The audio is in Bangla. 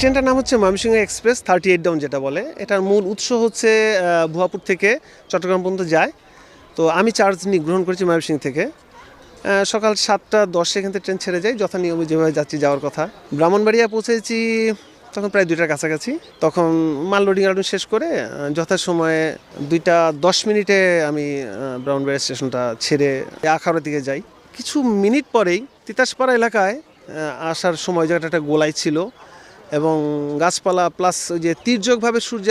ট্রেনটার নাম হচ্ছে ময়মনসিংহ এক্সপ্রেস 38 ডাউন যেটা বলে। এটার মূল উৎস হচ্ছে ভুয়াপুর থেকে চট্টগ্রাম পর্যন্ত যায়। তো আমি চার্জ গ্রহণ করেছি ময়মনসিংহ থেকে। সকাল 7টা 10 এখান থেকে ট্রেন ছেড়ে যায়, যথা নিয়মে যেভাবে যাচ্ছি যাওয়ার কথা। ব্রাহ্মণবাড়িয়া পৌঁছেছি তখন প্রায় 2টার কাছাকাছি। তখন মাল লোডিং আলোডিং শেষ করে যথাসময়ে 2টা 10 মিনিটে আমি ব্রাহ্মণবাড়িয়া স্টেশনটা ছেড়ে আখাউড়ার দিকে যাই। কিছু মিনিট পরেই তিতাসপাড়া এলাকায় আসার সময় জায়গাটা একটা গোলাই ছিল এবং গাছপালা প্লাস ওই যে তির্যকভাবে সূর্য